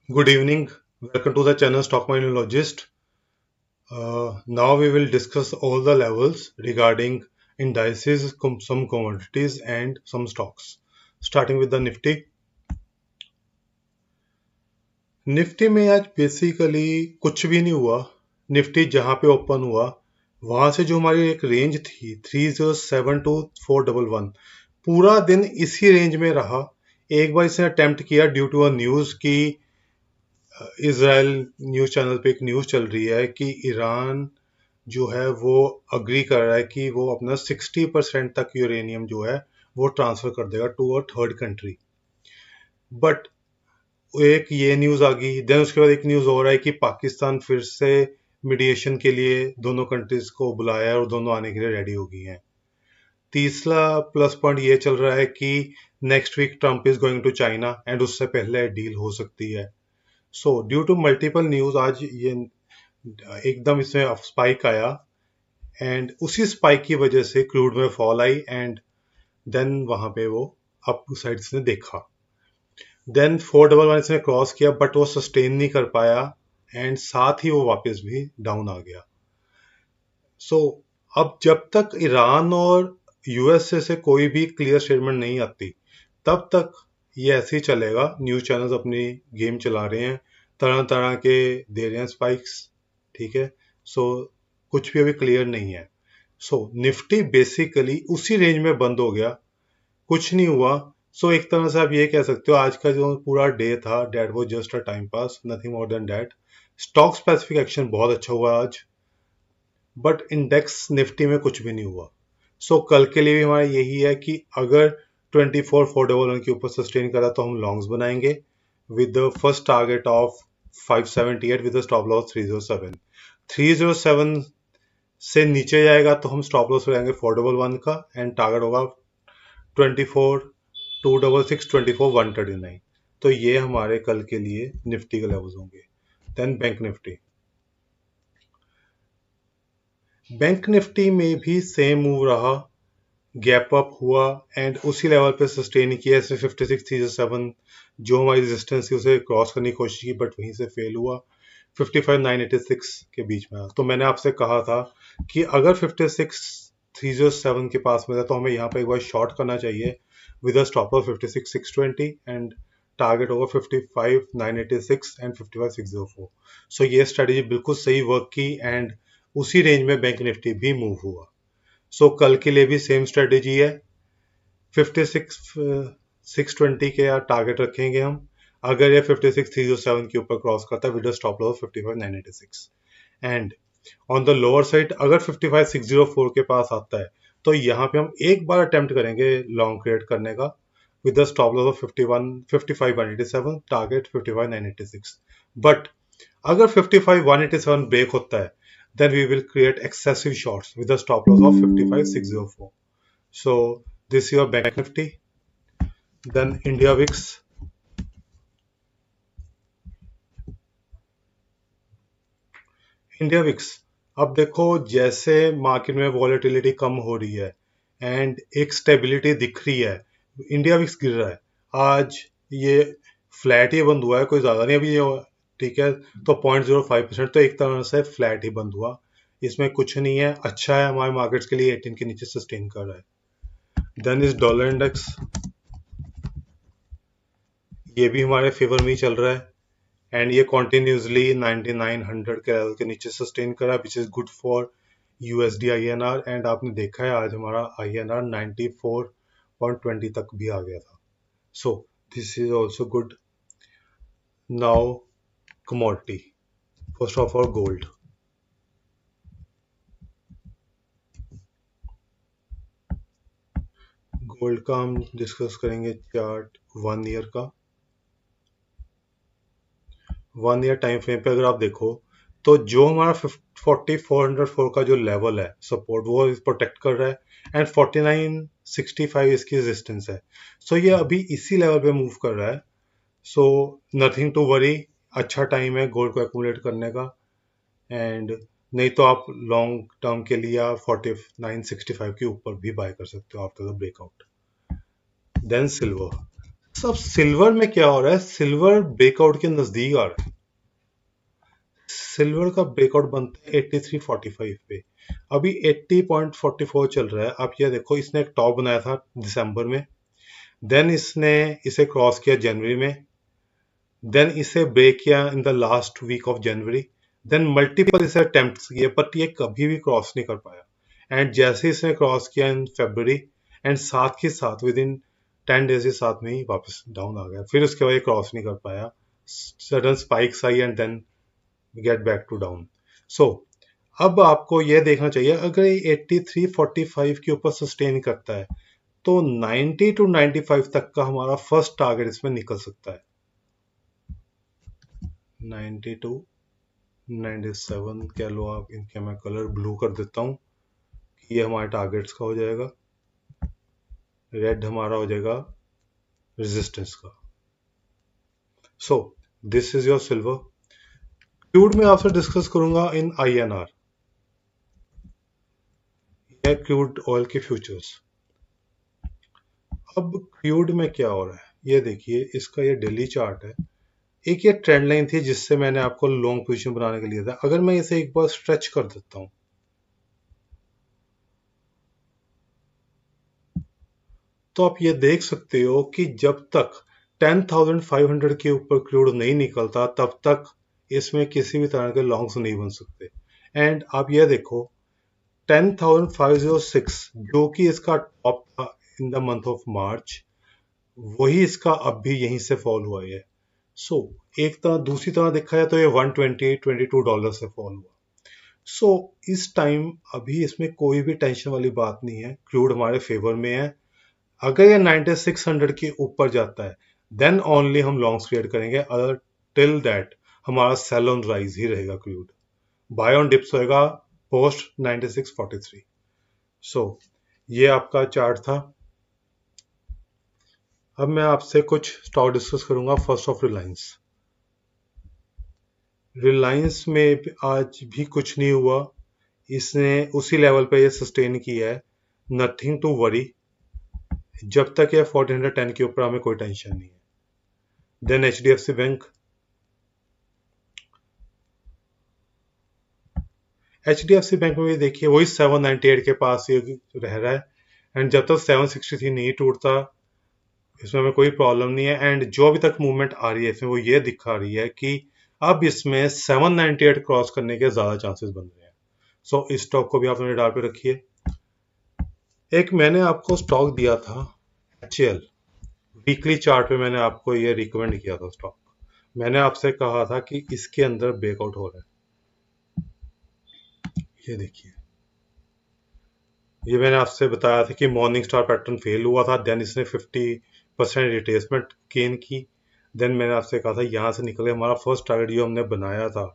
Good evening. Welcome to the channel Stock Minologist. Now we will discuss all the levels regarding indices, some commodities, and some stocks. Starting with the Nifty. Nifty में आज basically कुछ भी नहीं हुआ. Nifty जहां पे open हुआ वहां से जो हमारी एक रेंज थी 307 टू 411 पूरा दिन इसी रेंज में रहा. एक बार इसने अटेम्प्ट किया ड्यू टू अ न्यूज की इसराइल न्यूज चैनल पे एक न्यूज चल रही है कि ईरान जो है वो अग्री कर रहा है कि वो अपना 60% तक यूरेनियम जो है वो ट्रांसफर कर देगा to a third country. But एक ये न्यूज आ गई, देन उसके बाद एक न्यूज और है कि पाकिस्तान फिर से मीडिएशन के लिए दोनों कंट्रीज को बुलाया है और दोनों आने के लिए रेडी हो गई हैं. तीसरा प्लस पॉइंट ये चल रहा है कि next week Trump is going to China and उससे पहले डील हो सकती है. So due to multiple news आज ये एकदम इसमें स्पाइक आया एंड उसी स्पाइक की वजह से क्रूड में फॉल आई एंड देन वहां पे वो अप साइड से देखा. देन 411 इसने क्रॉस किया बट वो सस्टेन नहीं कर पाया एंड साथ ही वो वापस भी डाउन आ गया. सो अब जब तक ईरान और यूएसए से कोई भी क्लियर स्टेटमेंट नहीं आती तब तक ये ऐसे ही चलेगा. न्यूज चैनल्स अपनी गेम चला रहे हैं, तरह तरह के दे रहे हैं स्पाइक्स. ठीक है. सो कुछ भी अभी क्लियर नहीं है. सो निफ्टी बेसिकली उसी रेंज में बंद हो गया, कुछ नहीं हुआ. सो एक तरह से आप ये कह सकते हो आज का जो पूरा डे था डेट वो just a time pass, nothing more than that. Stock specific action बहुत अच्छा हुआ आज बट इंडेक्स निफ्टी में कुछ भी नहीं हुआ. कल के लिए भी हमारा यही है कि अगर 24,411 के ऊपर सस्टेन करा तो हम लॉन्ग्स बनाएंगे with the first target of 578 with stop loss 307. 307 से नीचे जाएगा तो हम स्टॉप लॉस लगाएंगे 411 का एंड टारगेट होगा 24,266,24,139. तो ये हमारे कल के लिए निफ्टी के लेवल्स होंगे. देन बैंक निफ्टी में भी सेम मूव रहा, गैप अप हुआ एंड उसी लेवल पे सस्टेन किया. ऐसे 56,307 जो हमारी रेजिस्टेंस थी उसे क्रॉस करने की कोशिश की बट वहीं से फेल हुआ. 55,986 के बीच में. तो मैंने आपसे कहा था कि अगर 56,307 के पास में था तो हमें यहाँ पे एक बार शॉर्ट करना चाहिए with a stop loss 56,620 and target होगा 55,986 एंड 55,604. ये स्ट्रेटेजी बिल्कुल सही वर्क की एंड उसी रेंज में बैंक निफ्टी भी मूव हुआ. कल के लिए भी सेम स्ट्रेटेजी है. 56,620 के टारगेट रखेंगे हम. अगर ये 56,307 के ऊपर क्रॉस करता है with a stop loss 55,986 and on the lower side अगर 55,604 के पास आता है तो यहाँ पे हम एक बार अटेम्प्ट करेंगे लॉन्ग क्रिएट करने का with the stop loss of 55,187, target 55,986. But अगर 55,187 ब्रेक होता है then we will create excessive shorts with a stop loss of 55,604. So this is your Bank Nifty. Then India VIX. India VIX अब देखो जैसे market में volatility कम हो रही है एंड एक स्टेबिलिटी दिख रही है, इंडिया विक्स गिर रहा है. आज ये फ्लैट ही बंद हुआ है, कोई ज़्यादा नहीं अभी ये. ठीक है. तो 0.05% तो एक तरह से फ्लैट ही बंद हुआ, इसमें कुछ नहीं है. अच्छा है हमारे मार्केट्स के लिए 18 के नीचे सस्टेन कर रहा है. देन इज डॉलर इंडेक्स, ये भी हमारे फेवर में ही चल रहा है एंड ये कॉन्टिन्यूसली 9900 के लेवल के नीचे सस्टेन करा which is good for USD INR. And आपने देखा है आज हमारा आईएनआर 94.20 तक भी आ गया था. So this is also good. Now commodity, first of all gold. Gold का हम डिस्कस करेंगे चार्ट 1 ईयर का. 1 ईयर टाइम फ्रेम पे अगर आप देखो तो जो हमारा 4404 का जो लेवल है सपोर्ट वो प्रोटेक्ट कर रहा है एंड 4965 इसकी रेजिस्टेंस है. ये अभी इसी लेवल पे मूव कर रहा है. नथिंग टू वरी, अच्छा टाइम है गोल्ड को एक्यूमुलेट करने का. एंड नहीं तो आप लॉन्ग टर्म के लिए आप 4965 के ऊपर भी बाय कर सकते हो after the breakout. Then silver. सब सिल्वर में क्या हो रहा है, सिल्वर ब्रेकआउट के नजदीक आ रहा है। सिल्वर का ब्रेकआउट बनता है 83.45 पे, अभी 80.44 चल रहा है। आप ये देखो, इसने एक टॉप बनाया था दिसंबर में, देन इसने इसे क्रॉस किया जनवरी में, देन इसे ब्रेक किया in the last week of January, then multiple इसे अटेम्प्ट्स किए बट ये कभी भी क्रॉस नहीं कर पाया। एंड जैसे इसने क्रॉस किया इन फेब्रुवरी, एंड साथ के साथ विद इन 10 days के साथ में ही वापस डाउन आ गया, फिर उसके बाद ये क्रॉस नहीं कर पाया, sudden spikes I and then get back to down. So अब आपको यह देखना चाहिए, अगर ये 83.45 के ऊपर सस्टेन करता है तो 90 to 95 तक का हमारा फर्स्ट टारगेट इसमें निकल सकता है। 90 to 97 कह लो आप, इनके मैं कलर ब्लू कर देता हूँ कि ये हमारे टारगेट्स का हो जाएगा, रेड हमारा हो जाएगा रेजिस्टेंस का। So this is your silver. Crude में आपसे डिस्कस करूंगा इन INR, या क्रूड ऑयल के फ्यूचर्स। अब क्रूड में क्या हो रहा है ये देखिए, इसका ये डेली चार्ट है, एक ये ट्रेंड लाइन थी जिससे मैंने आपको लॉन्ग पोजीशन बनाने के लिए था। अगर मैं इसे एक बार स्ट्रेच कर देता हूं तो आप ये देख सकते हो कि जब तक 10,500 के ऊपर क्रूड नहीं निकलता तब तक इसमें किसी भी तरह के लॉन्ग्स नहीं बन सकते। एंड आप ये देखो 10,506 जो कि इसका टॉप था in the month of March, वही इसका अब भी यहीं से फॉल हुआ है। सो एक तरह, दूसरी तरह देखा जाए तो ये $122 से फॉल हुआ। सो इस टाइम अभी इसमें कोई भी टेंशन वाली बात नहीं है, क्रूड हमारे फेवर में है। अगर ये 9600 के ऊपर जाता है देन ओनली हम लॉन्ग्स क्रिएट करेंगे, अदर टिल दैट हमारा सेल ऑन राइज ही रहेगा क्रूड, बाय ऑन डिप्स होएगा पोस्ट 9643। सो ये आपका चार्ट था। अब मैं आपसे कुछ स्टॉक डिस्कस करूंगा। First of Reliance. रिलायंस में आज भी कुछ नहीं हुआ, इसने उसी लेवल पे ये सस्टेन किया है, नथिंग टू वरी। जब तक ये 1410 के ऊपर हमें कोई टेंशन नहीं है। Then HDFC bank. HDFC bank में भी देखिए वही 798 के पास ये रह रहा है, एंड जब तक 763 नहीं टूटता इसमें हमें कोई प्रॉब्लम नहीं है। एंड जो अभी तक मूवमेंट आ रही है इसमें वो ये दिखा रही है कि अब इसमें 798 क्रॉस करने के ज्यादा चांसेस बन रहे हैं। सो इस स्टॉक को भी आप अपने डाल पे रखिए। एक मैंने आपको स्टॉक दिया था HAL, वीकली चार्ट पे मैंने आपको ये रिकमेंड किया था स्टॉक। मैंने आपसे कहा था कि इसके अंदर ब्रेकआउट हो रहा है, ये देखिए, ये मैंने आपसे बताया था कि मॉर्निंग स्टार पैटर्न फेल हुआ था, देन इसने 50% रिट्रेसमेंट गेन की। देन मैंने आपसे कहा था यहाँ से निकले, हमारा फर्स्ट टारगेट जो हमने बनाया था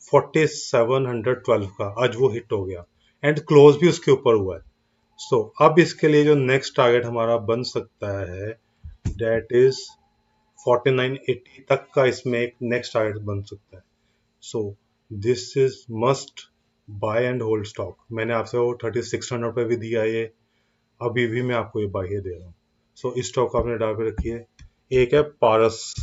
4712 का, आज वो हिट हो गया एंड क्लोज भी उसके ऊपर हुआ है। सो अब इसके लिए जो नेक्स्ट टारगेट हमारा बन सकता है डेट इज 4980 तक का, इसमें एक नेक्स्ट टारगेट बन सकता है। So this is must buy and hold stock. मैंने आपसे वो 3600 पे भी दिया, ये अभी भी मैं आपको ये बाय दे रहा हूँ। सो इस स्टॉक को आपने डाल के रखिए। एक है पारस।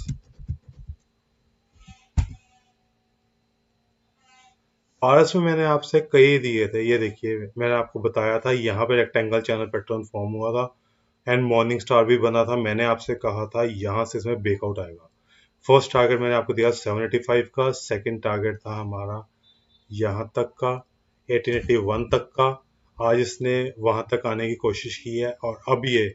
पारस में मैंने आपसे कई दिए थे, ये देखिए मैंने आपको बताया था यहाँ पे रेक्टेंगल चैनल पैटर्न फॉर्म हुआ था एंड मॉर्निंग स्टार भी बना था। मैंने आपसे कहा था यहाँ से इसमें ब्रेकआउट आएगा। फर्स्ट टारगेट मैंने आपको दिया 785 का, सेकंड टारगेट था हमारा यहाँ तक का 1881 तक का। आज इसने वहां तक आने की कोशिश की है और अब ये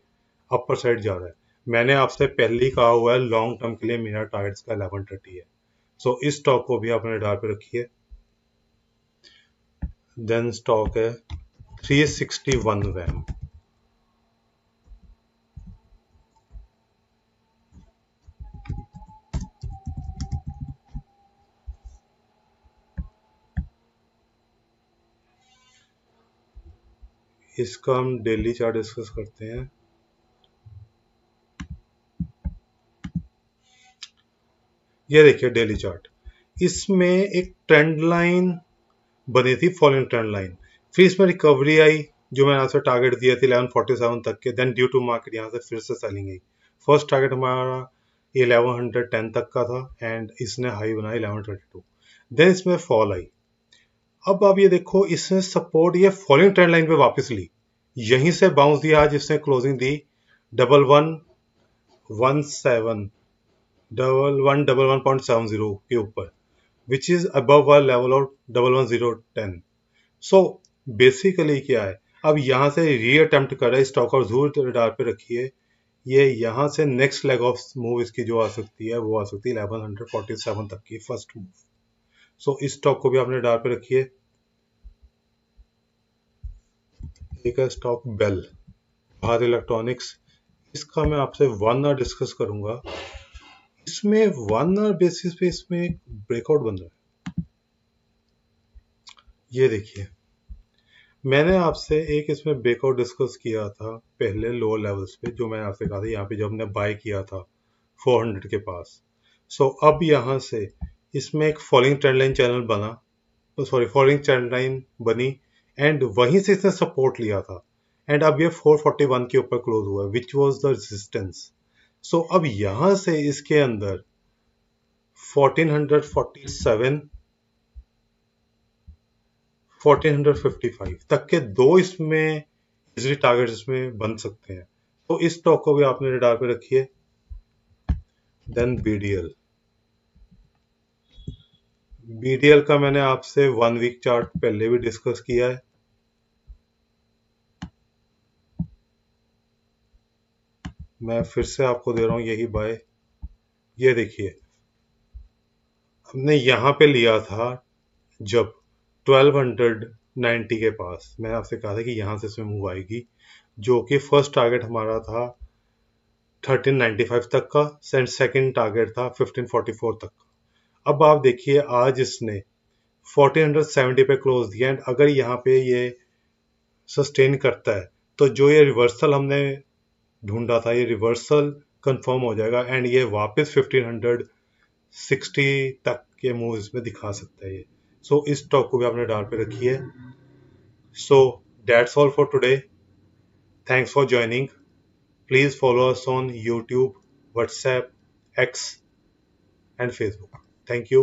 अपर साइड जा रहा है। मैंने आपसे पहले ही कहा हुआ है लॉन्ग टर्म के लिए मेरा टारगेट्स का 1130 है। सो इस स्टॉक को भी आपने डाल पे रखिए। देन स्टॉक है 361 वैम। इसका हम डेली चार्ट डिस्कस करते हैं। ये देखिए डेली चार्ट, इसमें एक ट्रेंड लाइन बनी थी, फॉलोइंग ट्रेंड लाइन, फिर इसमें रिकवरी आई जो मैंने आपसे टारगेट दिया थी 1147 तक के, देन ड्यू टू मार्केट यहाँ से फिर से सेलिंग आई, फर्स्ट टारगेट हमारा 1110 तक का था एंड इसने हाई बनाया 1132। देन इसमें फॉल आई। अब आप ये देखो, इसने सपोर्ट ये फॉलोइंग ट्रेंड लाइन पे वापस ली, यहीं से बाउंस दिया। आज इसने क्लोजिंग दी 1117, 1111.70 के ऊपर, which is above a level of 11010। So basically क्या है, अब यहाँ से री अटेम्प्ट कर रहा है स्टॉक और जरूर रडार पे रखिए। ये यहाँ से नेक्स्ट लेग ऑफ मूव इसकी जो आ सकती है वो आ सकती है 1147 तक की फर्स्ट मूव। सो इस स्टॉक को भी आपने रडार पे रखिए। एक है स्टॉक बेल, भारत इलेक्ट्रॉनिक्स। इसका मैं आपसे 1 आवर डिस्कस करूंगा। इसमें 1 आवर बेसिस पे इसमें एक ब्रेकआउट बन रहा है। ये देखिए, मैंने आपसे एक इसमें ब्रेकआउट डिस्कस किया था पहले लोअर लेवल्स पे, जो मैंने आपसे कहा था यहाँ पे जब हमने बाय किया था 400 के पास। सो अब यहाँ से इसमें एक फॉलोइंग ट्रेंड लाइन चैनल बना, सॉरी फॉलोइंग ट्रेंड लाइन बनी एंड वहीं से इसने सपोर्ट लिया था एंड अब ये 441 के ऊपर क्लोज हुआ, विच वाज द रेजिस्टेंस। सो अब यहाँ से इसके अंदर 1447, 1455 तक के दो इसमें इजली टारगेट इसमें बन सकते हैं। तो इस स्टॉक को भी आपने रडार पे रखिए। देन बीडीएल, बीडीएल का मैंने आपसे 1 वीक चार्ट पहले भी डिस्कस किया है। मैं फिर से आपको दे रहा हूं यही बाय। ये देखिए, हमने यहाँ पे लिया था जब 1290 के पास। मैंने आपसे कहा था कि यहाँ से इसमें मूव आएगी, जो कि फर्स्ट टारगेट हमारा था 1395 तक का एंड सेकंड टारगेट था 1544 तक का। अब आप देखिए, आज इसने 1470 पे क्लोज दिया एंड अगर यहाँ पे ये सस्टेन करता है तो जो ये रिवर्सल हमने ढूंढा था, ये रिवर्सल कंफर्म हो जाएगा एंड ये वापस 1560 तक के मूव इसमें दिखा सकता है ये। सो इस स्टॉक को भी आपने डाल पे रखी है। So that's all for today. Thanks for joining. Please follow us on YouTube, WhatsApp, x and Facebook. Thank you.